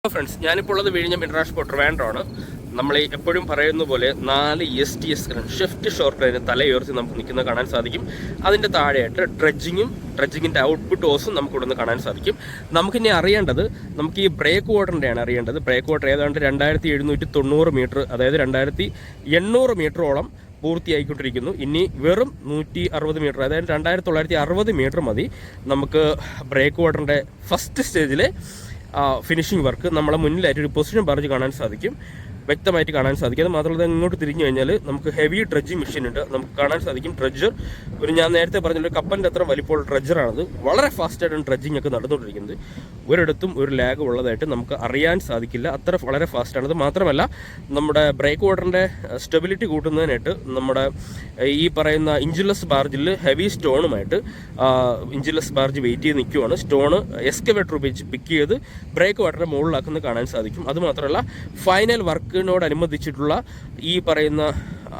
Friends, ഞാനിപ്പോൾ ഉള്ളത് വിഴിഞ്ഞം ഇന്റർനാഷണൽ ട്രിവാൻഡ്രമാണ്. നമ്മൾ എപ്പോഴും പറയുന്ന പോലെ 4 STS ക്രെയിൻ, ഷിഫ്റ്റ് ഷോർ ക്രെയിന് തലയുയർത്തി നമുക്ക് നിൽക്കുന്നത് കാണാൻ സാധിക്കും. അതിൻ്റെ താഴെയായിട്ട് ഡ്രഡ്ജിങ്ങിൻ്റെ ഔട്ട്പുട്ട് ഓസും നമുക്ക് ഇവിടെ നിന്ന് കാണാൻ സാധിക്കും. നമുക്കിനി അറിയേണ്ടത്, നമുക്ക് ഈ ബ്രേക്ക് വാട്ടറിൻ്റെയാണ് അറിയേണ്ടത്. ബ്രേക്ക് വാട്ടർ ഏതാണ്ട് 2790 മീറ്റർ, അതായത് 2800 മീറ്ററോളം പൂർത്തിയായിക്കൊണ്ടിരിക്കുന്നു. ഇനി വെറും 160 മീറ്റർ, അതായത് 2960 മീറ്റർ മതി നമുക്ക് ബ്രേക്ക് വാട്ടറിൻ്റെ ഫസ്റ്റ് സ്റ്റേജിലെ ഫിനിഷിംഗ് വർക്ക്. നമ്മളെ മുന്നിലായിട്ട് ഒരു പൊസിഷൻ ബാർജ് കാണാൻ സാധിക്കും, വ്യക്തമായിട്ട് കാണാൻ സാധിക്കും. അത് മാത്രമല്ല, ഇങ്ങോട്ട് തിരിഞ്ഞു കഴിഞ്ഞാൽ നമുക്ക് ഹെവി ഡ്രഡ്ജിങ് മെഷീൻ ഉണ്ട്, നമുക്ക് കാണാൻ സാധിക്കും. ഡ്രഡ്ജർ ഞാൻ നേരത്തെ പറഞ്ഞൊരു കപ്പലിൻ്റെ അത്ര വലിപ്പമുള്ള ഡ്രഡ്ജറാണത്. വളരെ ഫാസ്റ്റായിട്ടാണ് ഡ്രഡ്ജിങ് ഒക്കെ നടന്നുകൊണ്ടിരിക്കുന്നത്. ഒരിടത്തും ഒരു ലാഗ് ഉള്ളതായിട്ട് നമുക്ക് അറിയാൻ സാധിക്കില്ല, അത്ര വളരെ ഫാസ്റ്റാണ്. അത് മാത്രമല്ല, നമ്മുടെ ബ്രേക്ക് വാട്ടറിൻ്റെ സ്റ്റെബിലിറ്റി കൂട്ടുന്നതിനായിട്ട് നമ്മുടെ ഈ പറയുന്ന ഇഞ്ചിലെസ് ബാർജിൽ ഹെവി സ്റ്റോണുമായിട്ട് ഇഞ്ചിലെസ് ബാർജ് വെയിറ്റ് ചെയ്ത് നിൽക്കുവാണ്. സ്റ്റോണ് എക്സ്കവേറ്റർ ഉപയോഗിച്ച് പിക്ക് ചെയ്ത് ബ്രേക്ക് വാട്ടറിൻ്റെ മുകളിലാക്കുന്നത് കാണാൻ സാധിക്കും. അതുമാത്രമല്ല, ഫൈനൽ വർക്കിനോടനുബന്ധിച്ചിട്ടുള്ള ഈ പറയുന്ന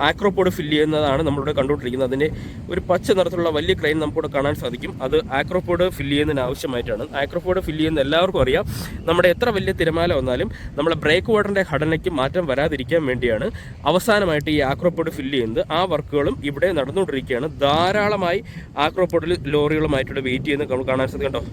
ആക്രോപോഡ് ഫില്ല് ചെയ്യുന്നതാണ് നമ്മളിവിടെ കണ്ടുകൊണ്ടിരിക്കുന്നത്. അതിൻ്റെ ഒരു പച്ച നിറത്തിലുള്ള വലിയ ക്രെയിൻ നമുക്കിവിടെ കാണാൻ സാധിക്കും. അത് ആക്രോപോഡ് ഫില്ല് ചെയ്യുന്നതിന് ആവശ്യമായിട്ടാണ്. ആക്രോപോഡ് ഫില്ല് ചെയ്യുന്ന എല്ലാവർക്കും അറിയാം, നമ്മുടെ എത്ര വലിയ തിരമാല വന്നാലും നമ്മളെ ബ്രേക്ക് വാട്ടറിൻ്റെ ഘടനയ്ക്ക് മാറ്റം വരാതിരിക്കാൻ വേണ്ടിയാണ് അവസാനമായിട്ട് ഈ ആക്രോപോഡ് ഫില്ല് ചെയ്യുന്നത്. ആ വർക്കുകളും ഇവിടെ നടന്നുകൊണ്ടിരിക്കുകയാണ്. ധാരാളമായി ആക്രോപോഡിൽ ലോറികളുമായിട്ട് വെയിറ്റ് ചെയ്യുന്നത് നമുക്ക് കാണാൻ സാധിക്കും. കേട്ടോ,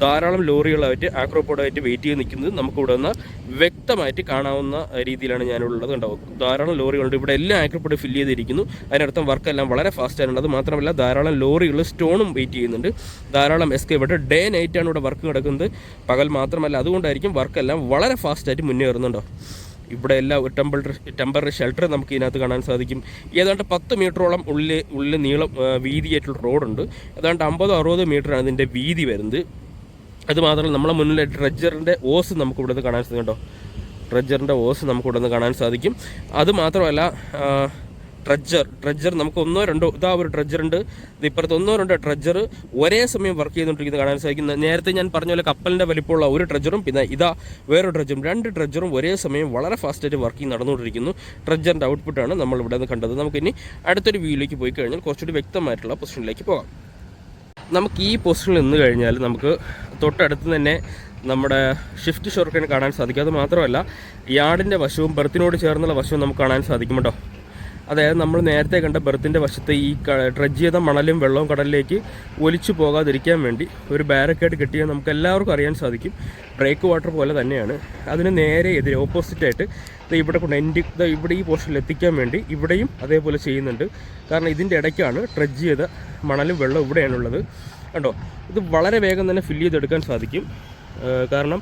ധാരാളം ലോറികളായിട്ട് ആക്രോപോഡായിട്ട് വെയിറ്റ് ചെയ്ത് നിൽക്കുന്നത് നമുക്ക് ഇവിടെ നിന്ന് വ്യക്തമായിട്ട് കാണാവുന്ന രീതിയിലാണ് ഞാനുള്ളത്. ഉണ്ടാവും ധാരാളം ലോറികളുണ്ട് ഇവിടെ, എല്ലാം ആക്രോപോഡ് ഫില്ല് ചെയ്തിരിക്കുന്നു. അതിനർത്ഥം വർക്കെല്ലാം വളരെ ഫാസ്റ്റാണ്. അത് മാത്രമല്ല, ധാരാളം ലോറികൾ സ്റ്റോണും വെയിറ്റ് ചെയ്യുന്നുണ്ട്. ധാരാളം എസ്കേവേറ്റർ ഡേ നൈറ്റാണ് ഇവിടെ വർക്ക് നടക്കുന്നത്, പകൽ മാത്രമല്ല. അതുകൊണ്ടായിരിക്കും വർക്കെല്ലാം വളരെ ഫാസ്റ്റായിട്ട് മുന്നേറുന്നുണ്ടോ. ഇവിടെ എല്ലാം ടെമ്പററി ഷെൽട്ടർ നമുക്ക് ഇതിനകത്ത് കാണാൻ സാധിക്കും. ഏതാണ്ട് 10 മീറ്ററോളം ഉള്ളിൽ നീളം വീതിയായിട്ടുള്ള റോഡുണ്ട്. ഏതാണ്ട് 50-60 മീറ്ററാണ് ഇതിൻ്റെ വീതി വരുന്നത്. അതുമാത്രമല്ല, നമ്മളെ മുന്നിൽ ഡ്രഡ്ജറിൻ്റെ ഓസ് നമുക്ക് ഇവിടെ നിന്ന് കാണാൻ സാധിക്കും. കേട്ടോ, ഡ്രഡ്ജറിൻ്റെ ഓസ് നമുക്ക് ഇവിടെ നിന്ന് കാണാൻ സാധിക്കും. അതുമാത്രമല്ല, ഡ്രഡ്ജർ നമുക്ക് 1-2 ഇതാ ഒരു ഡ്രഡ്ജറുണ്ട്, ഇപ്പുറത്ത് 1-2 ഡ്രഡ്ജർ ഒരേ സമയം വർക്ക് ചെയ്തുകൊണ്ടിരിക്കുന്നത് കാണാൻ സാധിക്കും. നേരത്തെ ഞാൻ പറഞ്ഞ പോലെ കപ്പലിൻ്റെ വലിപ്പമുള്ള ഒരു ഡ്രഡ്ജറും പിന്നെ ഇതാ വേറൊരു ഡ്രഡ്ജറും, 2 ഡ്രഡ്ജറും ഒരേ സമയം വളരെ ഫാസ്റ്റായിട്ട് വർക്കിംഗ് നടന്നുകൊണ്ടിരിക്കുന്നു. ഡ്രഡ്ജറിൻ്റെ ഔട്ട്പുട്ടാണ് നമ്മൾ ഇവിടെ നിന്ന് കണ്ടത്. നമുക്കിനി അടുത്തൊരു വ്യൂയിലേക്ക് പോയി കഴിഞ്ഞാൽ കുറച്ചുകൂടി വ്യക്തമായിട്ടുള്ള പൊസിഷനിലേക്ക് പോകാം. നമുക്ക് ഈ പൊസിഷനിൽ നിന്ന് കഴിഞ്ഞാൽ നമുക്ക് തൊട്ടടുത്ത് തന്നെ നമ്മുടെ ഷിഫ്റ്റ് ഷോർ ക്രെയിൻ കാണാൻ സാധിക്കും. അത് മാത്രമല്ല, യാർഡിൻ്റെ വശവും ബെർത്തിനോട് ചേർന്നുള്ള വശവും നമുക്ക് കാണാൻ സാധിക്കും. കേട്ടോ, അതായത് നമ്മൾ നേരത്തെ കണ്ട ബെർത്തിൻ്റെ വശത്ത് ഈ ഡ്രഡ്ജ് ചെയ്ത മണലും വെള്ളവും കടലിലേക്ക് ഒലിച്ചു പോകാതിരിക്കാൻ വേണ്ടി ഒരു ബാരക്കേഡ് കെട്ടിയാൽ നമുക്ക് എല്ലാവർക്കും അറിയാൻ സാധിക്കും. ബ്രേക്ക് വാട്ടർ പോലെ തന്നെയാണ്. അതിന് നേരെ എതിരെ ഓപ്പോസിറ്റായിട്ട് ഇവിടെ കൊണ്ട് ഇവിടെ ഈ പോർഷനിൽ എത്തിക്കാൻ വേണ്ടി ഇവിടെയും അതേപോലെ ചെയ്യുന്നുണ്ട്. കാരണം ഇതിൻ്റെ ഇടയ്ക്കാണ് ഡ്രഡ്ജ് ചെയ്ത മണലും വെള്ളവും ഇവിടെയാണുള്ളത്. കണ്ടോ, ഇത് വളരെ വേഗം തന്നെ ഫില്ല് ചെയ്തെടുക്കാൻ സാധിക്കും. കാരണം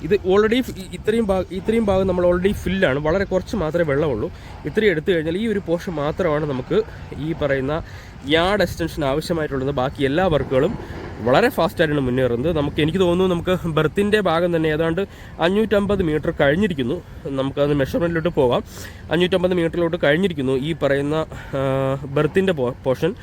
ഇത് ഓൾറെഡി ഇത്രയും ഭാഗം നമ്മൾ ഓൾറെഡി ഫില്ലാണ്, വളരെ കുറച്ച് മാത്രമേ വെള്ളമുള്ളൂ. ഇത്രയും എടുത്തു കഴിഞ്ഞാൽ ഈ ഒരു പോർഷൻ മാത്രമാണ് നമുക്ക് ഈ പറയുന്ന യാർഡ് എക്സ്റ്റൻഷൻ ആവശ്യമായിട്ടുള്ളത്. ബാക്കി എല്ലാ വർക്കുകളും വളരെ ഫാസ്റ്റായിട്ടാണ് മുന്നേറുന്നത്. എനിക്ക് തോന്നുന്നു നമുക്ക് ബെർത്തിൻ്റെ ഭാഗം തന്നെ ഏതാണ്ട് 550 മീറ്റർ കഴിഞ്ഞിരിക്കുന്നു. നമുക്കത് മെഷർമെൻറ്റിലോട്ട് പോകാം. 550 മീറ്ററിലോട്ട് കഴിഞ്ഞിരിക്കുന്നു ഈ പറയുന്ന ബെർത്തിൻ്റെ പോർഷൻ.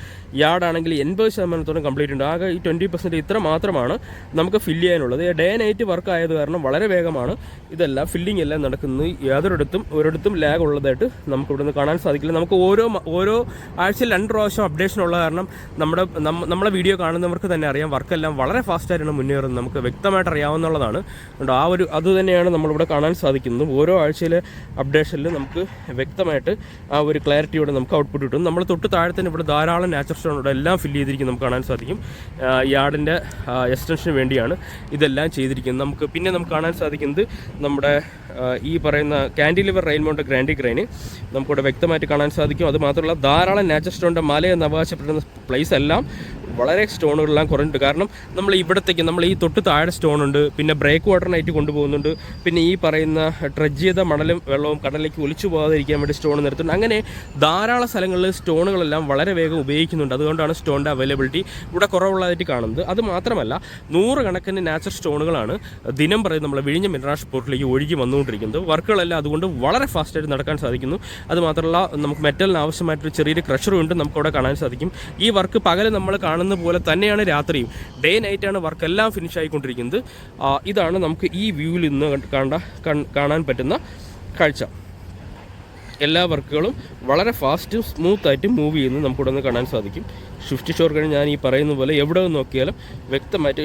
യാർഡാണെങ്കിൽ 80% കംപ്ലീറ്റ് ഉണ്ട്. ആകെ ഈ 20% ഇത്ര മാത്രമാണ് നമുക്ക് ഫില്ല് ചെയ്യാനുള്ളത്. ഡേ നൈറ്റ് വർക്ക് ആയത് കാരണം വളരെ വേഗമാണ് ഇതെല്ലാം ഫില്ലിംഗ് എല്ലാം നടക്കുന്നത്. ഒരിടത്തും ലാഗ് ഉള്ളതായിട്ട് നമുക്ക് ഇവിടെ നിന്ന് കാണാൻ സാധിക്കില്ല. നമുക്ക് ഓരോ ആഴ്ചയിൽ 2 പ്രാവശ്യം അപ്ഡേഷൻ ഉള്ള കാരണം നമ്മളെ വീഡിയോ കാണുന്നവർക്ക് തന്നെ അറിയാം, വർക്കെല്ലാം വളരെ ഫാസ്റ്റായിട്ടാണ് മുന്നേറുന്നത്. നമുക്ക് വ്യക്തമായിട്ട് അറിയാവുന്നതാണ്. അതുതന്നെയാണ് നമ്മളിവിടെ കാണാൻ സാധിക്കുന്നത്. ഓരോ ആഴ്ചയിലെ അപ്ഡേഷനിൽ നമുക്ക് വ്യക്തമായിട്ട് ആ ഒരു ക്ലാരിറ്റിയോടെ നമുക്ക് ഔട്ട്പുട്ട് കിട്ടും. നമ്മൾ തൊട്ട് താഴെ തന്നെ ഇവിടെ ധാരാളം നാച്ചുറൽ സ്റ്റോണോടെ എല്ലാം ഫില്ല് ചെയ്തിരിക്കും നമുക്ക് കാണാൻ സാധിക്കും. യാർഡിൻ്റെ എക്സ്റ്റൻഷന് വേണ്ടിയാണ് ഇതെല്ലാം ചെയ്തിരിക്കുന്നത്. നമുക്ക് കാണാൻ സാധിക്കുന്നത് നമ്മുടെ ഈ പറയുന്ന കാൻഡിലിവർ റെയിൻമൗണ്ട് ഗ്രാൻഡി ക്രെയിന് നമുക്കിവിടെ വ്യക്തമായിട്ട് കാണാൻ സാധിക്കും. അതുമാത്രമല്ല, ധാരാളം നാച്ചുറൽ സ്റ്റോണിൻ്റെ മലയെന്ന് അവകാശപ്പെടുന്ന പ്ലേസ് എല്ലാം വളരെ സ്റ്റോണുകളെല്ലാം കുറഞ്ഞിട്ടുണ്ട്. കാരണം നമ്മൾ ഈ തൊട്ട് താഴെ സ്റ്റോണുണ്ട്, പിന്നെ ബ്രേക്ക് വാട്ടറിനായിട്ട് കൊണ്ടുപോകുന്നുണ്ട്, പിന്നെ ഈ പറയുന്ന ഡ്രഡ്ജ് ചെയ്ത മണലും വെള്ളവും കടലിലേക്ക് ഒലിച്ചു പോകാതിരിക്കാൻ വേണ്ടി സ്റ്റോൺ നിർത്തുന്നുണ്ട്. അങ്ങനെ ധാരാളം സ്ഥലങ്ങളിൽ സ്റ്റോണുകളെല്ലാം വളരെ വേഗം ഉപയോഗിക്കുന്നുണ്ട്. അതുകൊണ്ടാണ് സ്റ്റോണിൻ്റെ അവൈലബിലിറ്റി ഇവിടെ കുറവുള്ളതായിട്ട് കാണുന്നത്. അത് മാത്രമല്ല, 100 കണക്കിന് നാച്ചുറൽ സ്റ്റോണുകളാണ് ദിനം പറയുന്നത് നമ്മൾ വിഴിഞ്ഞം ഇന്റർനാഷണൽ പോർട്ടിലേക്ക് ഒഴുകി വന്നുകൊണ്ടിരിക്കുന്നത്. വർക്കുകളെല്ലാം അതുകൊണ്ട് വളരെ ഫാസ്റ്റായിട്ട് നടക്കാൻ സാധിക്കുന്നു. അതുമാത്രമല്ല, നമുക്ക് മെറ്റലിന് ആവശ്യമായിട്ടൊരു ചെറിയൊരു ക്രഷറും ഉണ്ട് നമുക്ക് കാണാൻ സാധിക്കും. ഈ വർക്ക് പകൽ നമ്മൾ കാണുന്ന പോലെ തന്നെയാണ് രാത്രിയും. ഡേ നൈറ്റാണ് വർക്കെല്ലാം ഫിനിഷ് ആയിക്കൊണ്ടിരിക്കുന്നത്. ഇതാണ് നമുക്ക് ഈ വ്യൂവിൽ ഇന്ന് കാണാൻ പറ്റുന്ന കാഴ്ച. എല്ലാ വർക്കുകളും വളരെ ഫാസ്റ്റും സ്മൂത്തായിട്ട് മൂവ് ചെയ്യുന്നത് നമുക്കിവിടെ നിന്ന് കാണാൻ സാധിക്കും. ഷിഫ്റ്റ് ഷോർ ക്രെയിൻ ഞാൻ ഈ പറയുന്ന പോലെ എവിടെ നിന്ന് നോക്കിയാലും വ്യക്തമായിട്ട്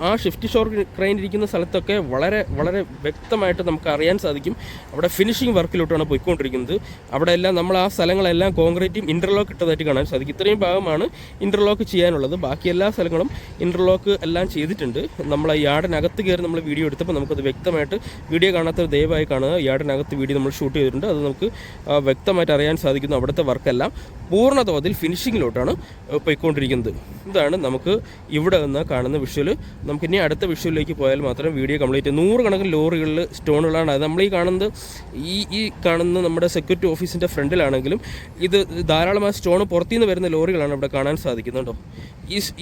ആ ഷിഫ്റ്റ് ഷോർ ക്രെയിൻ ഇരിക്കുന്ന സ്ഥലത്തൊക്കെ വളരെ വളരെ വ്യക്തമായിട്ട് നമുക്ക് അറിയാൻ സാധിക്കും അവിടെ ഫിനിഷിംഗ് വർക്കിലോട്ടാണ് പോയിക്കൊണ്ടിരിക്കുന്നത്. അവിടെ എല്ലാം നമ്മൾ ആ സ്ഥലങ്ങളെല്ലാം കോൺക്രീറ്റും ഇൻ്റർലോക്ക് ഇട്ടതായിട്ട് കാണാൻ സാധിക്കും. ഇത്രയും ഭാഗമാണ് ഇൻ്റർലോക്ക് ചെയ്യാനുള്ളത്. ബാക്കി എല്ലാ സ്ഥലങ്ങളും ഇൻ്റർലോക്ക് എല്ലാം ചെയ്തിട്ടുണ്ട്. നമ്മൾ യാർഡിനകത്ത് കയറി നമ്മൾ വീഡിയോ എടുത്തപ്പോൾ നമുക്കത് വ്യക്തമായിട്ട്, വീഡിയോ കാണാത്തവർ ദയവായി കാണുക, യാർഡിനകത്ത് വീഡിയോ നമ്മൾ ഷൂട്ട് ചെയ്തിട്ടുണ്ട്. അത് നമുക്ക് വ്യക്തമായിട്ട് അറിയാൻ സാധിക്കുന്നു. അവിടുത്തെ വർക്കെല്ലാം പൂർണ്ണതോതിൽ ഫിനിഷിങ്ങിലോട്ടാണ് പോയിക്കൊണ്ടിരിക്കുന്നത്. ഇതാണ് നമുക്ക് ഇവിടെ നിന്ന് കാണുന്ന വിഷ്വൽ. നമുക്കിനി അടുത്ത വിഷ്വലിലേക്ക് പോയാൽ മാത്രം വീഡിയോ കംപ്ലീറ്റ്. 100 കണക്കിന് ലോറികളിൽ സ്റ്റോണുകളാണ്. അത് നമ്മൾ ഈ കാണുന്ന നമ്മുടെ സെക്യൂരിറ്റി ഓഫീസിൻ്റെ ഫ്രണ്ടിലാണെങ്കിലും ഇത് ധാരാളമായ സ്റ്റോൺ പുറത്തുനിന്ന് വരുന്ന ലോറികളാണ് ഇവിടെ കാണാൻ സാധിക്കുന്നുണ്ടോ.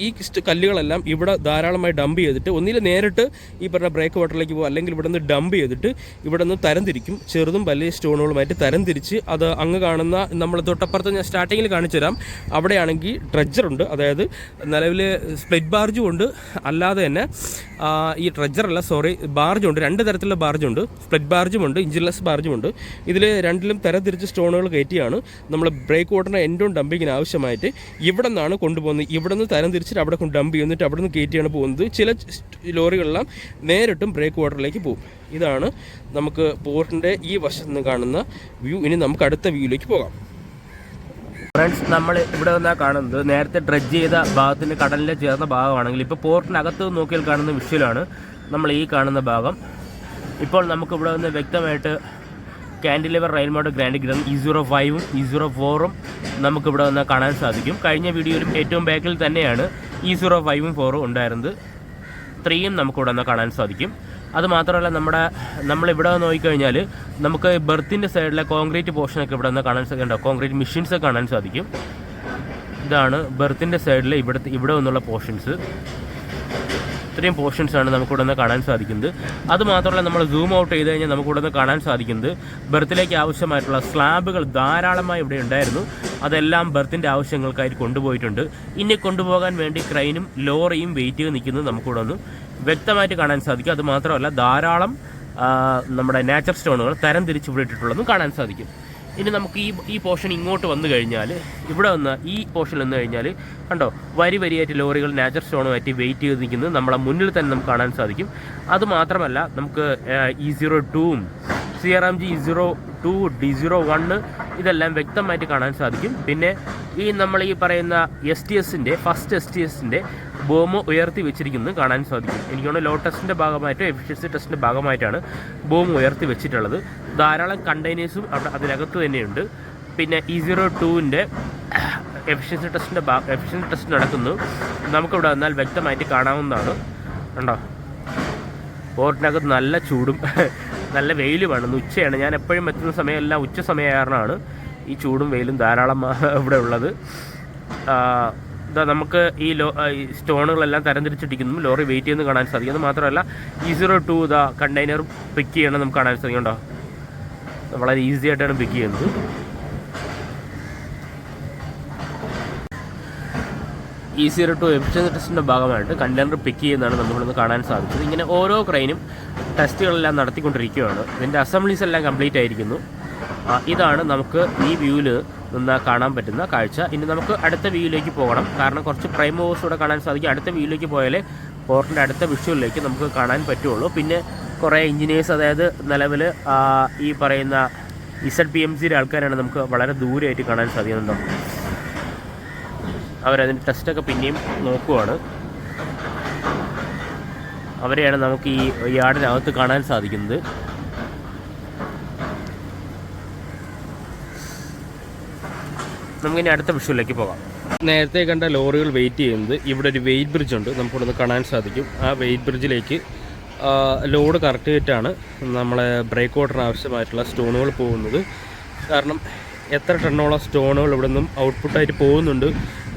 ഈ കല്ലുകളെല്ലാം ഇവിടെ ധാരാളമായി ഡംപ് ചെയ്തിട്ട് ഒന്നിൽ നേരിട്ട് ഈ പറഞ്ഞ ബ്രേക്ക് വാട്ടറിലേക്ക് പോകും, അല്ലെങ്കിൽ ഇവിടെ നിന്ന് ഡംപ് ചെയ്തിട്ട് ഇവിടെ നിന്ന് തരംതിരിക്കും. ചെറുതും വലിയ സ്റ്റോണുകളുമായിട്ട് തരംതിരിച്ച് അത് അങ്ങ് കാണുന്ന നമ്മൾ തൊട്ടപ്പുറത്ത് ഞാൻ സ്റ്റാർട്ടിങ്ങിൽ കാണിച്ചു തരാം. അവിടെയാണെങ്കിൽ ഡ്രഡ്ജറുണ്ട്, അതായത് നിലവിൽ സ്പ്ലിറ്റ് ബാർജും ഉണ്ട്, അല്ലാതെ തന്നെ ഈ ഡ്രഡ്ജറല്ല ബാർജുണ്ട്. 2 തരത്തിലുള്ള ബാർജുണ്ട്. Split ബാർജുമുണ്ട്, engineless ബാർജുമുണ്ട്. ഇതിൽ രണ്ടിലും തരംതിരിച്ച് സ്റ്റോണുകൾ കയറ്റിയാണ് നമ്മൾ ബ്രേക്ക് വാട്ടറിൻ്റെ എൻഡോൺ ഡംപിങ്ങിന് ആവശ്യമായിട്ട് ഇവിടെ നിന്നാണ് കൊണ്ടുപോകുന്നത്. ഇവിടെ നിന്ന് തരം തിരിച്ചിട്ട് അവിടെ കൊണ്ട് ഡംപ് ചെയ്യുന്നിട്ട് അവിടെ നിന്ന് കയറ്റിയാണ് പോകുന്നത്. ചില ലോറികളെല്ലാം നേരിട്ടും ബ്രേക്ക് വാട്ടറിലേക്ക് പോകും. ഇതാണ് നമുക്ക് പോർട്ടിൻ്റെ ഈ വശത്ത് നിന്ന് കാണുന്ന വ്യൂ. ഇനി നമുക്ക് അടുത്ത വ്യൂയിലേക്ക് പോകാം. ഫ്രണ്ട്സ്, നമ്മൾ ഇവിടെ നിന്നാ കാണുന്നത് നേരത്തെ ഡ്രഡ്ജ് ചെയ്ത ഭാഗത്തിന് കടലിൽ ചേർന്ന ഭാഗമാണെങ്കിൽ ഇപ്പോൾ പോർട്ടിനകത്ത് നോക്കിയാൽ കാണുന്ന വിഷ്വലാണ് നമ്മൾ ഈ കാണുന്ന ഭാഗം. ഇപ്പോൾ നമുക്ക് ഇവിടെ നിന്ന് വ്യക്തമായിട്ട് കാൻഡിലിവർ റെയിൽമോഡ് ഗ്രാൻഡ് ഗ്രാൻഡ് E05ഉം E04ഉം നമുക്കിവിടെ നിന്ന് കാണാൻ സാധിക്കും. കഴിഞ്ഞ വീഡിയോയിലും ഏറ്റവും ബാക്കിൽ തന്നെയാണ് E05ഉം 4ഉം ഉണ്ടായിരുന്നത്. 3യും നമുക്കിവിടെ നിന്ന് കാണാൻ സാധിക്കും. അതുമാത്രമല്ല നമ്മളിവിടെ നോക്കിക്കഴിഞ്ഞാൽ നമുക്ക് ബെർത്തിൻ്റെ സൈഡിലെ കോൺക്രീറ്റ് പോർഷനൊക്കെ ഇവിടെ നിന്ന് കാണാൻ സാധിക്കും. കോൺക്രീറ്റ് മെഷീൻസൊക്കെ കാണാൻ സാധിക്കും. ഇതാണ് ബെർത്തിൻ്റെ സൈഡിൽ ഇവിടെ നിന്നുള്ള പോർഷൻസ്. ഇത്രയും പോർഷൻസാണ് നമുക്കിവിടെ നിന്ന് കാണാൻ സാധിക്കുന്നത്. അതുമാത്രമല്ല നമ്മൾ സൂം ഔട്ട് ചെയ്ത് കഴിഞ്ഞാൽ നമുക്കിവിടെ നിന്ന് കാണാൻ സാധിക്കുന്നത് ബെർത്തിലേക്ക് ആവശ്യമായിട്ടുള്ള സ്ലാബുകൾ ധാരാളമായി ഇവിടെ ഉണ്ടായിരുന്നു. അതെല്ലാം ബെർത്തിൻ്റെ ആവശ്യങ്ങൾക്കായിട്ട് കൊണ്ടുപോയിട്ടുണ്ട്. ഇനി കൊണ്ടുപോകാൻ വേണ്ടി ക്രെയിനും ലോറിയും വെയിറ്റ് ചെയ്ത് നിൽക്കുന്നത് നമുക്കിവിടെ നിന്ന് വ്യക്തമായിട്ട് കാണാൻ സാധിക്കും. അതുമാത്രമല്ല ധാരാളം നമ്മുടെ നാച്ചർ സ്റ്റോണുകൾ തരം തിരിച്ച് ഇവിടെ ഇട്ടിട്ടുള്ളതും കാണാൻ സാധിക്കും. ഇനി നമുക്ക് ഈ പോർഷൻ ഇങ്ങോട്ട് വന്നു കഴിഞ്ഞാൽ, ഇവിടെ വന്ന് ഈ പോർഷനിൽ വന്നു കഴിഞ്ഞാൽ കണ്ടോ, വരിയായിട്ട് ലോറികൾ നാച്ചർ സ്റ്റോണുമായിട്ട് വെയിറ്റ് ചെയ്ത് നിൽക്കുന്നത് നമ്മളെ മുന്നിൽ തന്നെ നമുക്ക് കാണാൻ സാധിക്കും. അതുമാത്രമല്ല നമുക്ക് E02ഉം CRMG E02 D01 ഇതെല്ലാം വ്യക്തമായിട്ട് കാണാൻ സാധിക്കും. പിന്നെ നമ്മൾ ഈ പറയുന്ന ഫസ്റ്റ് STSൻ്റെ ബോം ഉയർത്തി വെച്ചിരിക്കുന്നത് കാണാൻ സാധിക്കും. എനിക്ക് തോന്നുന്നു ലോ ടെസ്റ്റിൻ്റെ ഭാഗമായിട്ടോ എഫിഷ്യൻസി ടെസ്റ്റിൻ്റെ ഭാഗമായിട്ടാണ് ബോം ഉയർത്തി വെച്ചിട്ടുള്ളത്. ധാരാളം കണ്ടെയ്നേഴ്സും അവിടെ അതിനകത്ത് തന്നെയുണ്ട്. പിന്നെ E02ൻ്റെ എഫിഷ്യൻസി ടെസ്റ്റ് നടക്കുന്നു. നമുക്കിവിടെ വന്നാൽ വ്യക്തമായിട്ട് കാണാവുന്നതാണ്. കണ്ടോ, പോർട്ടിനകത്ത് നല്ല ചൂടും നല്ല വെയിലുമാണ്. ഉച്ചയാണ്, ഞാൻ എപ്പോഴും എത്തുന്ന സമയമെല്ലാം ഉച്ച സമയം കാരണമാണ് ഈ ചൂടും വെയിലും ധാരാളം ഇവിടെ ഉള്ളത്. നമുക്ക് ഈ സ്റ്റോണുകളെല്ലാം തരംതിരിച്ചിട്ടിരിക്കുന്നു. ലോറി വെയിറ്റ് ചെയ്യുന്നത് കാണാൻ സാധിക്കും. അത് മാത്രമല്ല E02 കണ്ടെയ്നർ പിക്ക് ചെയ്യണം നമുക്ക് കാണാൻ സാധിക്കും. കേട്ടോ, വളരെ ഈസി ആയിട്ടാണ് പിക്ക് ചെയ്യുന്നത്. E02 എഫിഷ്യൻസി ടെസ്റ്റിൻ്റെ ഭാഗമായിട്ട് കണ്ടെയ്നർ പിക്ക് ചെയ്യുന്നതാണ് നമ്മളിന്ന് കാണാൻ സാധിച്ചത്. ഇങ്ങനെ ഓരോ ക്രെയിനും ടെസ്റ്റുകളെല്ലാം നടത്തിക്കൊണ്ടിരിക്കുകയാണ്. ഇതിൻ്റെ അസംബ്ലീസ് എല്ലാം കംപ്ലീറ്റ് ആയിരിക്കുന്നു. ഇതാണ് നമുക്ക് ഈ വ്യൂവിൽ നിന്ന് കാണാൻ പറ്റുന്ന കാഴ്ച. ഇനി നമുക്ക് അടുത്ത വ്യൂയിലേക്ക് പോകണം, കാരണം കുറച്ച് പ്രൈം മൂവേഴ്സ് ഇവിടെ കാണാൻ സാധിക്കും. അടുത്ത വ്യൂയിലേക്ക് പോയാലേ പോർട്ടിൻ്റെ അടുത്ത വിഷ്വലിലേക്ക് നമുക്ക് കാണാൻ പറ്റുള്ളൂ. പിന്നെ കുറേ എഞ്ചിനീയേഴ്സ്, അതായത് നിലവിൽ ഈ പറയുന്ന ZPMCയുടെ ആൾക്കാരാണ് നമുക്ക് വളരെ ദൂരെയായിട്ട് കാണാൻ സാധിക്കുന്നുണ്ടോ. അവരതിൻ്റെ ടെസ്റ്റൊക്കെ പിന്നെയും നോക്കുവാണ്. അവരെയാണ് നമുക്ക് ഈ യാർഡിനകത്ത് കാണാൻ സാധിക്കുന്നത്. നമുക്കിനി അടുത്ത വിഷ്വലിലേക്ക് പോകാം. നേരത്തെ കണ്ട ലോറികൾ വെയിറ്റ് ചെയ്യുന്നത് ഇവിടെ ഒരു വെയിറ്റ് ബ്രിഡ്ജ് ഉണ്ട്, നമുക്കിവിടെ കാണാൻ സാധിക്കും. ആ വെയിറ്റ് ബ്രിഡ്ജിലേക്ക് ലോഡ് കറക്റ്റ് ചെയ്തിട്ടാണ് നമ്മളെ ബ്രേക്ക് വാട്ടറിന് ആവശ്യമായിട്ടുള്ള സ്റ്റോണുകൾ പോകുന്നത്. കാരണം എത്ര ടണ്ണോളം സ്റ്റോണുകൾ ഇവിടെ നിന്നും ഔട്ട്പുട്ടായിട്ട് പോകുന്നുണ്ട്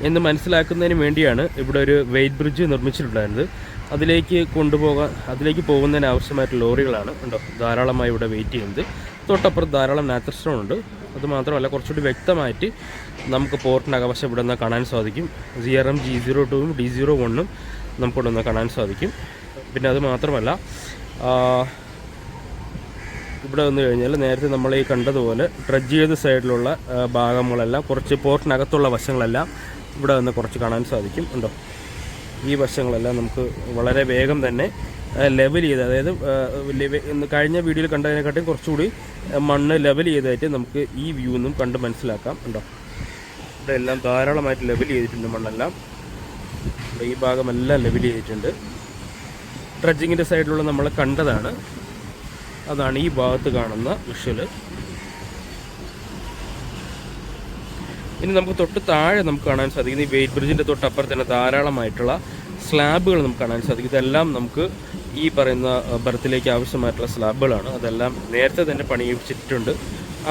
എന്ന് മനസ്സിലാക്കുന്നതിന് വേണ്ടിയാണ് ഇവിടെ ഒരു വെയിറ്റ് ബ്രിഡ്ജ് നിർമ്മിച്ചിട്ടുണ്ടായിരുന്നത്. അതിലേക്ക് പോകുന്നതിന് ആവശ്യമായിട്ടുള്ള ലോറികളാണ് ഉണ്ടോ ധാരാളമായി ഇവിടെ വെയിറ്റ് ചെയ്യുന്നത്. തൊട്ടപ്പുറത്ത് ധാരാളം നാച്ചർ സ്റ്റോൺ ഉണ്ട്. അതുമാത്രമല്ല കുറച്ചുകൂടി വ്യക്തമായിട്ട് നമുക്ക് പോർട്ടിനകവശം ഇവിടെ നിന്ന് കാണാൻ സാധിക്കും. CRMG E02ഉം D01ഉം നമുക്കിവിടെ നിന്ന് കാണാൻ സാധിക്കും. പിന്നെ അത് മാത്രമല്ല ഇവിടെ വന്നു കഴിഞ്ഞാൽ നേരത്തെ നമ്മൾ ഈ കണ്ടതുപോലെ ഡ്രഡ്ജ് ചെയ്ത സൈഡിലുള്ള ഭാഗങ്ങളെല്ലാം, കുറച്ച് പോർട്ടിനകത്തുള്ള വശങ്ങളെല്ലാം ഇവിടെ നിന്ന് കുറച്ച് കാണാൻ സാധിക്കും. ഉണ്ടോ, ഈ വശങ്ങളെല്ലാം നമുക്ക് വളരെ വേഗം തന്നെ ലെവൽ ചെയ്ത്, അതായത് കഴിഞ്ഞ വീഡിയോയിൽ കണ്ടതിനെക്കാട്ടും കുറച്ചുകൂടി മണ്ണ് ലെവൽ ചെയ്തായിട്ട് നമുക്ക് ഈ വ്യൂ ഒന്നും കണ്ട് മനസ്സിലാക്കാം. ഉണ്ടോ, ഇവിടെ എല്ലാം ധാരാളമായിട്ട് ലെവൽ ചെയ്തിട്ടുണ്ട് മണ്ണെല്ലാം. ഈ ഭാഗമെല്ലാം ലെവൽ ചെയ്തിട്ടുണ്ട്. ട്രഡ്ജിങ്ങിൻ്റെ സൈഡിലുള്ള നമ്മൾ കണ്ടതാണ്. അതാണ് ഈ ഭാഗത്ത് കാണുന്ന വിഷ്വൽ. ഇനി നമുക്ക് തൊട്ട് താഴെ നമുക്ക് കാണാൻ സാധിക്കും, ഈ വെയിറ്റ് ബ്രിഡ്ജിൻ്റെ തൊട്ടപ്പുറത്ത് തന്നെ ധാരാളമായിട്ടുള്ള സ്ലാബുകൾ നമുക്ക് കാണാൻ സാധിക്കും. ഇതെല്ലാം നമുക്ക് ഈ പറയുന്ന ബർത്തിലേക്ക് ആവശ്യമായിട്ടുള്ള സ്ലാബുകളാണ്. അതെല്ലാം നേരത്തെ തന്നെ പണിയിച്ചിട്ടുണ്ട്.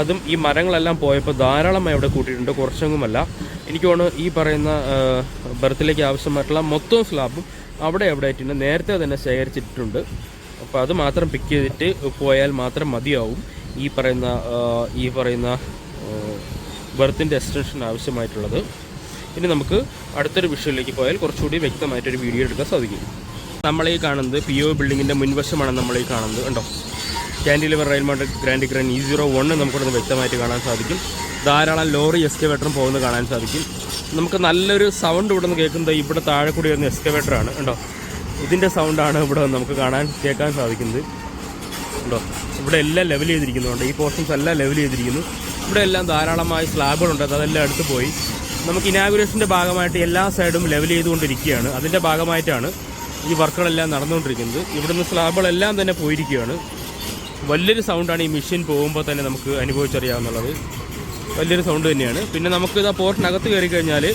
അതും ഈ മരങ്ങളെല്ലാം പോയപ്പോൾ ധാരാളമായി അവിടെ കൂട്ടിയിട്ടുണ്ട്, കുറച്ചൊന്നുമല്ല. എനിക്ക് തോന്നുന്നു ഈ പറയുന്ന ബർത്തിലേക്ക് ആവശ്യമായിട്ടുള്ള മൊത്തം സ്ലാബും അവിടെ ആയിട്ടുണ്ട് നേരത്തെ തന്നെ ശേഖരിച്ചിട്ടുണ്ട്. അപ്പോൾ അത് മാത്രം പിക്ക് ചെയ്തിട്ട് പോയാൽ മാത്രം മതിയാവും ഈ പറയുന്ന ബർത്തിൻ്റെ എക്സ്റ്റൻഷൻ ആവശ്യമായിട്ടുള്ളത്. ഇനി നമുക്ക് അടുത്തൊരു വിഷ്വലിലേക്ക് പോയാൽ കുറച്ചുകൂടി വ്യക്തമായിട്ടൊരു വീഡിയോ എടുക്കാൻ സാധിക്കും. നമ്മളീ കാണുന്നത് PO ബിൽഡിങ്ങിൻ്റെ മുൻവശമാണ് നമ്മളീ കാണുന്നത്. കണ്ടോ, കാൻഡിലിവർ റെയിൽമാർട്ട് ഗ്രാൻഡ് ക്രെയിൻ E01 നമുക്കിവിടെ വ്യക്തമായിട്ട് കാണാൻ സാധിക്കും. ധാരാളം ലോറി എക്സ്കവേറ്ററും പോകുന്നത് കാണാൻ സാധിക്കും. നമുക്ക് നല്ലൊരു സൗണ്ട് ഇവിടെ നിന്ന് കേൾക്കുന്നത് ഇവിടെ താഴെ കൂടി വരുന്ന എക്സ്കവേറ്ററാണ്. ഉണ്ടോ, ഇതിൻ്റെ സൗണ്ടാണ് ഇവിടെ നമുക്ക് കേൾക്കാൻ സാധിക്കുന്നത്. ഉണ്ടോ, ഇവിടെ എല്ലാം ലെവൽ ചെയ്തിരിക്കുന്നുണ്ട്. ഈ പോർഷൻസ് എല്ലാം ലെവൽ ചെയ്തിരിക്കുന്നു. ഇവിടെ എല്ലാം ധാരാളമായി സ്ലാബുകളുണ്ട്. അതെല്ലാം അടുത്ത് പോയി നമുക്ക് ഇനാഗുറേഷൻ്റെ ഭാഗമായിട്ട് എല്ലാ സൈഡും ലെവൽ ചെയ്തുകൊണ്ടിരിക്കുകയാണ്. അതിൻ്റെ ഭാഗമായിട്ടാണ് ഈ വർക്കുകളെല്ലാം നടന്നുകൊണ്ടിരിക്കുന്നത്. ഇവിടുന്ന് സ്ലാബുകളെല്ലാം തന്നെ പോയിരിക്കുകയാണ്. വലിയൊരു സൗണ്ടാണ് ഈ മെഷീൻ പോകുമ്പോൾ തന്നെ നമുക്ക് അനുഭവിച്ചറിയാവുന്നുള്ളത്. വലിയൊരു സൗണ്ട് തന്നെയാണ്. പിന്നെ നമുക്ക് പോർട്ടിനകത്ത് കയറി കഴിഞ്ഞാൽ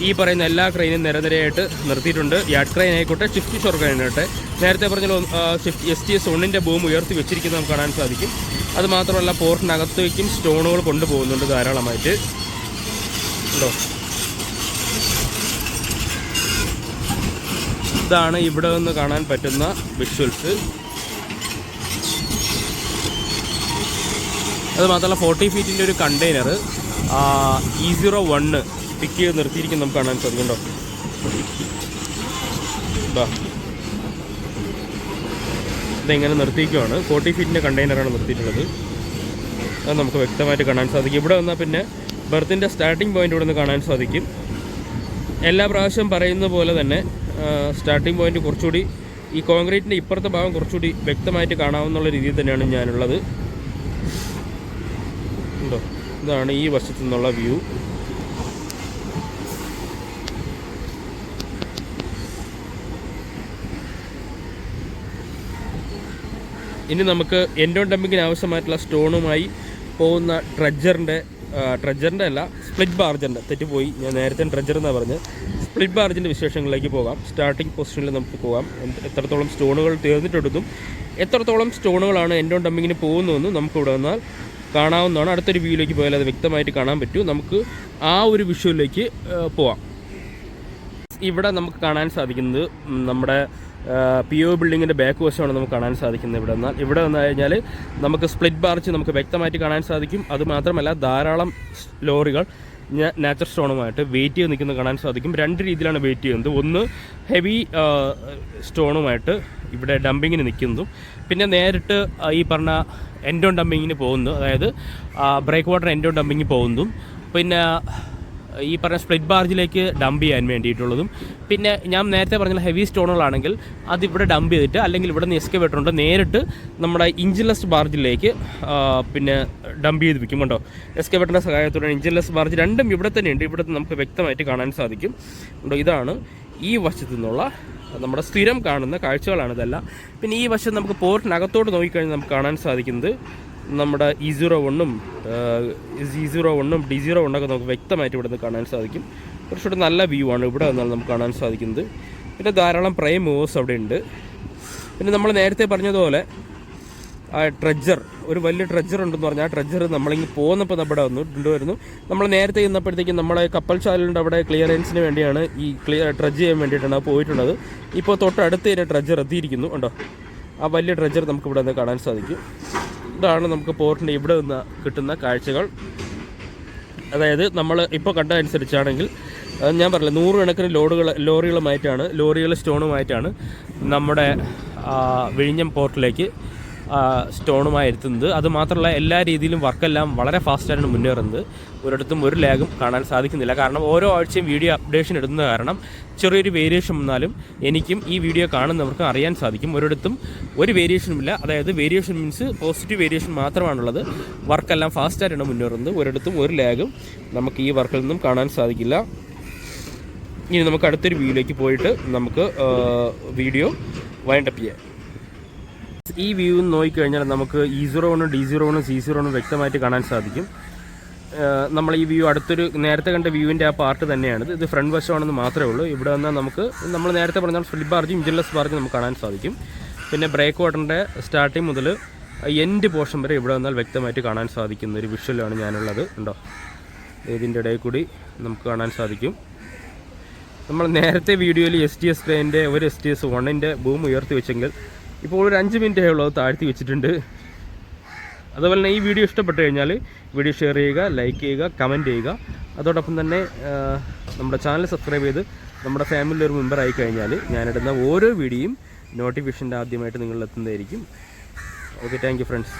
ഈ പറയുന്ന എല്ലാ ക്രെയിനും നിരനിരയായിട്ട് നിർത്തിയിട്ടുണ്ട്. യാർഡ് ക്രെയിൻ ആയിക്കോട്ടെ, ഷിഫ്റ്റ് ഷോർ ക്രെയിൻ ആയിട്ടെ, നേരത്തെ പറഞ്ഞ STS1 ബൂം ഉയർത്തി വെച്ചിരിക്കുന്നത് നമുക്ക് കാണാൻ സാധിക്കും. അതുമാത്രമല്ല പോർട്ടിനകത്തേക്കും സ്റ്റോണുകൾ കൊണ്ടുപോകുന്നുണ്ട് ധാരാളമായിട്ട്. ഉണ്ടോ, ഇതാണ് ഇവിടെ നിന്ന് കാണാൻ പറ്റുന്ന വിഷ്വൽസ്. അതുമാത്രമല്ല 40 ഫീറ്റിൻ്റെ ഒരു കണ്ടെയ്നർ E01 പിക്ക് ചെയ്ത് നിർത്തിയിരിക്കും നമുക്ക് കാണാൻ സാധിക്കുന്നുണ്ടോ. ഇതെങ്ങനെ നിർത്തിയിരിക്കുകയാണ്. 40 ഫീറ്റിൻ്റെ കണ്ടെയ്നറാണ് നിർത്തിയിട്ടുള്ളത്. അത് നമുക്ക് വ്യക്തമായിട്ട് കാണാൻ സാധിക്കും. ഇവിടെ വന്നാൽ പിന്നെ ബർത്തിൻ്റെ സ്റ്റാർട്ടിംഗ് പോയിൻ്റ് ഇവിടെ നിന്ന് കാണാൻ സാധിക്കും. എല്ലാ പ്രാവശ്യം പറയുന്ന പോലെ തന്നെ സ്റ്റാർട്ടിംഗ് പോയിൻ്റ് കുറച്ചുകൂടി ഈ കോൺക്രീറ്റിൻ്റെ ഇപ്പുറത്തെ ഭാഗം കുറച്ചുകൂടി വ്യക്തമായിട്ട് കാണാവുന്ന രീതിയിൽ തന്നെയാണ് ഞാനുള്ളത്. ഉണ്ടോ, ഇതാണ് ഈ വശത്തു നിന്നുള്ള വ്യൂ. ഇനി നമുക്ക് എൻഡോൺ ഡംപിങ്ങിന് ആവശ്യമായിട്ടുള്ള സ്റ്റോണുമായി പോകുന്ന ട്രഡ്ജറിൻ്റെ അല്ല, സ്പ്ലിറ്റ് ബാർജിൻ്റെ, തെറ്റിപ്പോയി, ഞാൻ നേരത്തെ ട്രഡ്ജർ എന്നാണ് പറഞ്ഞത്. സ്പ്ലിറ്റ് ബാർജിൻ്റെ വിശേഷങ്ങളിലേക്ക് പോകാം. സ്റ്റാർട്ടിംഗ് പൊസിഷനിൽ നമുക്ക് പോകാം. എത്രത്തോളം സ്റ്റോണുകൾ തീർന്നിട്ടെടുത്തും എത്രത്തോളം സ്റ്റോണുകളാണ് എൻഡോൺ ഡംപിങ്ങിന് പോകുന്നതെന്നും നമുക്ക് ഇവിടെ വന്നാൽ കാണാവുന്നതാണ്. അടുത്തൊരു വ്യൂയിലേക്ക് പോയാൽ അത് വ്യക്തമായിട്ട് കാണാൻ പറ്റും. നമുക്ക് ആ ഒരു വിഷ്വലിലേക്ക് പോവാം. ഇവിടെ നമുക്ക് കാണാൻ സാധിക്കുന്നത് നമ്മുടെ PO ബിൽഡിങ്ങിൻ്റെ ബാക്ക് വശമാണ് നമുക്ക് കാണാൻ സാധിക്കുന്നത്. ഇവിടെ വന്നു കഴിഞ്ഞാൽ നമുക്ക് സ്പ്ലിറ്റ് ബാർച്ച് നമുക്ക് വ്യക്തമായിട്ട് കാണാൻ സാധിക്കും. അതുമാത്രമല്ല ധാരാളം ലോറികൾ നാച്ചുറൽ സ്റ്റോണുമായിട്ട് വെയിറ്റ് ചെയ്ത് നിൽക്കുന്നത് കാണാൻ സാധിക്കും. രണ്ട് രീതിയിലാണ് വെയിറ്റ് ചെയ്യുന്നത്. ഒന്ന് ഹെവി സ്റ്റോണുമായിട്ട് ഇവിടെ ഡംപിങ്ങിന് നിൽക്കുന്നതും, പിന്നെ നേരിട്ട് ഈ പറഞ്ഞ എൻഡോൺ ഡംപിങ്ങിന് പോകുന്നു, അതായത് ബ്രേക്ക് വാട്ടർ എൻഡോൺ ഡംപിങ്ങിന് പോകുന്നതും, പിന്നെ ഈ പറഞ്ഞ സ്പ്ലിറ്റ് ബാർജിലേക്ക് ഡംപ് ചെയ്യാൻ വേണ്ടിയിട്ടുള്ളതും, പിന്നെ ഞാൻ നേരത്തെ പറഞ്ഞ ഹെവി സ്റ്റോണുകളാണെങ്കിൽ അതിവിടെ ഡംപ് ചെയ്തിട്ട്, അല്ലെങ്കിൽ ഇവിടെ നിന്ന് എക്സ്കവേറ്റർ ഉണ്ട് നേരിട്ട് നമ്മുടെ ഇഞ്ചിൻലെസ് ബാർജിലേക്ക് പിന്നെ ഡംപ് ചെയ്ത് വയ്ക്കും. കണ്ടോ, എക്സ്കവേറ്ററിൻ്റെ സഹായത്തോടെ ഇഞ്ചിൻലെസ് ബാർജ് രണ്ടും ഇവിടെ തന്നെയുണ്ട്. ഇവിടെ നമുക്ക് വ്യക്തമായിട്ട് കാണാൻ സാധിക്കും. കണ്ടോ, ഇതാണ് ഈ വശത്തു നിന്നുള്ള നമ്മുടെ സ്ഥിരം കാണുന്ന കാഴ്ചകളാണ് ഇതെല്ലാം. പിന്നെ ഈ വശം നമുക്ക് പോർട്ടിനകത്തോട്ട് നോക്കിക്കഴിഞ്ഞാൽ നമുക്ക് കാണാൻ സാധിക്കുന്നത് നമ്മുടെ E01 D01 ഒക്കെ നമുക്ക് വ്യക്തമായിട്ട് ഇവിടെ നിന്ന് കാണാൻ സാധിക്കും. കുറച്ചുകൂടെ നല്ല വ്യൂ ആണ് ഇവിടെ നിന്നാണ് നമുക്ക് കാണാൻ സാധിക്കുന്നത്. പിന്നെ ധാരാളം പ്രൈം മൂവേഴ്സ് അവിടെ ഉണ്ട്. പിന്നെ നമ്മൾ നേരത്തെ പറഞ്ഞതുപോലെ ആ ട്രഡ്ജർ, ഒരു വലിയ ട്രഡ്ജർ ഉണ്ടെന്ന് പറഞ്ഞാൽ ആ ട്രഡ്ജർ നമ്മളിങ്ങനെ പോകുന്നപ്പോൾ നമ്മുടെ കൊണ്ടുവരുന്നു. നമ്മൾ നേരത്തെ ചെന്നപ്പോഴത്തേക്കും നമ്മളെ കപ്പൽ ചാനലിൻ്റെ അവിടെ ക്ലിയറൻസിന് വേണ്ടിയാണ് ഈ ട്രഡ്ജ് ചെയ്യാൻ വേണ്ടിയിട്ടാണ് പോയിട്ടുള്ളത്. ഇപ്പോൾ തൊട്ടടുത്ത് തന്നെ ട്രഡ്ജർ എത്തിയിരിക്കുന്നു. ഉണ്ടോ, ആ വലിയ ട്രഡ്ജർ നമുക്ക് ഇവിടെ നിന്ന് കാണാൻ സാധിക്കും. ഇതാണ് നമുക്ക് പോർട്ടിൻ്റെ ഇവിടെ നിന്ന് കിട്ടുന്ന കാഴ്ചകൾ. അതായത് നമ്മൾ ഇപ്പോൾ കണ്ട അനുസരിച്ചാണെങ്കിൽ ഞാൻ പറഞ്ഞില്ല, 100 കണക്കിന് ലോറികൾ സ്റ്റോണുമായിട്ടാണ് നമ്മുടെ വിഴിഞ്ഞം പോർട്ടിലേക്ക് സ്റ്റോണുമായി എത്തുന്നത്. അതുമാത്രമല്ല എല്ലാ രീതിയിലും വർക്കെല്ലാം വളരെ ഫാസ്റ്റായിട്ടാണ് മുന്നേറുന്നത്. ഒരിടത്തും ഒരു ലാഗും കാണാൻ സാധിക്കുന്നില്ല. കാരണം ഓരോ ആഴ്ചയും വീഡിയോ അപ്ഡേഷൻ ഇടുന്നത് കാരണം ചെറിയൊരു വേരിയേഷൻ വന്നാലും എനിക്കും ഈ വീഡിയോ കാണുന്നവർക്കും അറിയാൻ സാധിക്കും. ഒരിടത്തും ഒരു വേരിയേഷനുമില്ല. അതായത് വേരിയേഷൻ മീൻസ് പോസിറ്റീവ് വേരിയേഷൻ മാത്രമാണുള്ളത്. വർക്കെല്ലാം ഫാസ്റ്റായിട്ടാണ് മുന്നേറുന്നത്. ഒരിടത്തും ഒരു ലാഗും നമുക്ക് ഈ വർക്കിൽ നിന്നും കാണാൻ സാധിക്കില്ല. ഇനി നമുക്ക് അടുത്തൊരു വ്യൂയിലേക്ക് പോയിട്ട് നമുക്ക് വീഡിയോ വൈൻഡപ്പ് ചെയ്യാം. ഈ വ്യൂ നോക്കിക്കഴിഞ്ഞാൽ നമുക്ക് E01, D01, C01 വ്യക്തമായിട്ട് കാണാൻ സാധിക്കും. നമ്മൾ ഈ വ്യൂ അടുത്തൊരു നേരത്തെ കണ്ട വ്യൂവിൻ്റെ ആ പാർട്ട് തന്നെയാണിത്. ഇത് ഫ്രണ്ട് വശമാണെന്ന് മാത്രമേ ഉള്ളൂ. ഇവിടെ വന്നാൽ നമുക്ക് നമ്മൾ നേരത്തെ പറഞ്ഞാൽ ഫ്ലിപ്പ് ബാർജും ഇഞ്ചിൻലെസ് ബാർജും നമുക്ക് കാണാൻ സാധിക്കും. പിന്നെ ബ്രേക്ക് വാട്ടറിൻ്റെ സ്റ്റാർട്ടിങ് മുതൽ എൻഡ് പോർഷൻ വരെ ഇവിടെ വന്നാൽ വ്യക്തമായിട്ട് കാണാൻ സാധിക്കുന്ന ഒരു വിഷ്വലാണ് ഞാനുള്ളത്. ഉണ്ടോ, ഇതിൻ്റെ ഇടയിൽ കൂടി നമുക്ക് കാണാൻ സാധിക്കും. നമ്മൾ നേരത്തെ വീഡിയോയിൽ STS ട്രെയിനിൻ്റെ ഒരു STS 1ൻ്റെ ബൂം ഉയർത്തി വെച്ചെങ്കിൽ ഇപ്പോൾ ഒരു 5 മിനിറ്റേ ഉള്ളൂ അത് താഴ്ത്തി വെച്ചിട്ടുണ്ട്. അതുപോലെ തന്നെ ഈ വീഡിയോ ഇഷ്ടപ്പെട്ട് കഴിഞ്ഞാൽ വീഡിയോ ഷെയർ ചെയ്യുക, ലൈക്ക് ചെയ്യുക, കമൻറ്റ് ചെയ്യുക. അതോടൊപ്പം തന്നെ നമ്മുടെ ചാനൽ സബ്സ്ക്രൈബ് ചെയ്ത് നമ്മുടെ ഫാമിലിയിൽ ഒരു മെമ്പർ ആയി കഴിഞ്ഞാൽ ഞാനിടുന്ന ഓരോ വീഡിയോയും നോട്ടിഫിക്കേഷൻ്റെ ആദ്യമായിട്ട് നിങ്ങളിലെത്തുന്നതായിരിക്കും. Okay, thank you friends.